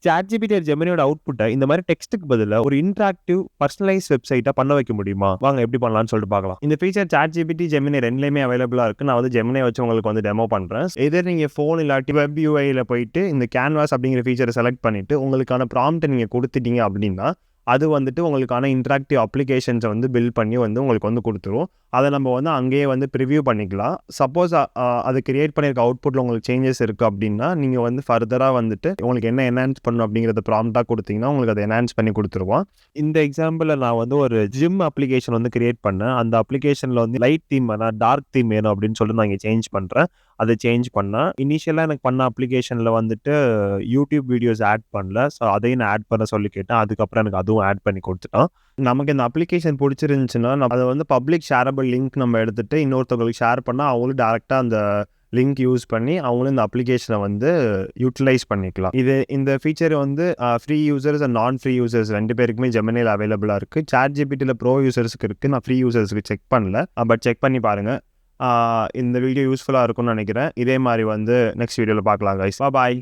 ChatGPT or Geminiயோட அவுட்புட்டை இந்த மாதிரி டெக்ஸ்ட்டுக்கு பதிலா ஒரு இன்டராக்டிவ் பர்சனலைஸ் வெப்சைட்டா பண்ண வைக்க முடியுமா? வாங்க எப்படி பண்ணலாம்னு சொல்லிட்டு பார்க்கலாம். இந்த ஃபீச்சர் ChatGPT, Gemini ரெண்டுலயுமே அவைலபிளா இருக்கு. நான் வந்து Gemini வச்சு உங்களுக்கு வந்து டெமோ பண்றேன். எதர் நீங்க ஃபோன் இல்லாட்டி வெப் UIல போயிட்டு இந்த கேன்வாஸ் அப்படிங்கிற ஃபீச்சரை செலக்ட் பண்ணிட்டு உங்களுக்கான ப்ராம்ப்ட் நீங்க கொடுத்துட்டீங்க அப்படின்னா அது வந்துட்டு உங்களுக்கான இன்டராக்டிவ் அப்ளிகேஷன்ஸை வந்து பில்ட் பண்ணி வந்து உங்களுக்கு வந்து கொடுத்துரும். அதை நம்ம வந்து அங்கேயே வந்து ப்ரிவியூ பண்ணிக்கலாம். சப்போஸ் அது கிரியேட் பண்ணியிருக்க அவுட்புட்டில் உங்களுக்கு சேஞ்சஸ் இருக்குது அப்படின்னா நீங்கள் வந்து ஃபர்தராக வந்துட்டு உங்களுக்கு என்ன என்ஹான்ஸ் பண்ணணும் அப்படிங்கிறத ப்ராம்ப்டாக கொடுத்தீங்கன்னா உங்களுக்கு அதை என்ஹான்ஸ் பண்ணி கொடுத்துருவோம். இந்த எக்ஸாம்பிளில் நான் வந்து ஒரு ஜிம் அப்ளிகேஷன் வந்து கிரியேட் பண்ணேன். அந்த அப்ளிகேஷனில் வந்து லைட் தீம் வேணாம், டார்க் தீம் வேணும் அப்படின்னு சொல்லிட்டு நான் இங்கே சேஞ்ச் பண்ணுறேன். அதை சேஞ்ச் பண்ணேன். இனிஷியலாக எனக்கு பண்ண அப்ளிகேஷனில் வந்துட்டு யூடியூப் வீடியோஸ் ஆட் பண்ணல. ஸோ அதையும் நான் ஆட் பண்ண சொல்லி கேட்டேன். அதுக்கப்புறம் எனக்கு அதுவும் ஆட் பண்ணி கொடுத்துட்டான். நமக்கு இந்த அப்ளிகேஷன் பிடிச்சிருந்துச்சுன்னா அதை வந்து பப்ளிக் ஷேரபிள் லிங்க் நம்ம எடுத்துகிட்டு இன்னொருத்தவங்களுக்கு ஷேர் பண்ணால் அவங்களும் டேரெக்டாக அந்த லிங்க் யூஸ் பண்ணி அவங்களும் இந்த அப்ளிகேஷனை வந்து யூட்டிலைஸ் பண்ணிக்கலாம். இந்த ஃபீச்சர் வந்து ஃப்ரீ யூசர்ஸ் அண்ட் நான் ஃப்ரீ யூசர்ஸ் 2 பேருக்குமே ஜெமினியில் அவைலபிளாக இருக்குது. ChatGPTயில் ப்ரோ யூசர்ஸுக்கு இருக்குது. நான் ஃப்ரீ யூசர்ஸுக்கு செக் பண்ணல. பட் செக் பண்ணி பாருங்கள். இந்த வீடியோ யூஸ்ஃபுல்லாக இருக்கும்னு நினைக்கிறேன். இதே மாதிரி வந்து நெக்ஸ்ட் வீடியோவில் பார்க்கலாம் கைஸ். பாய்.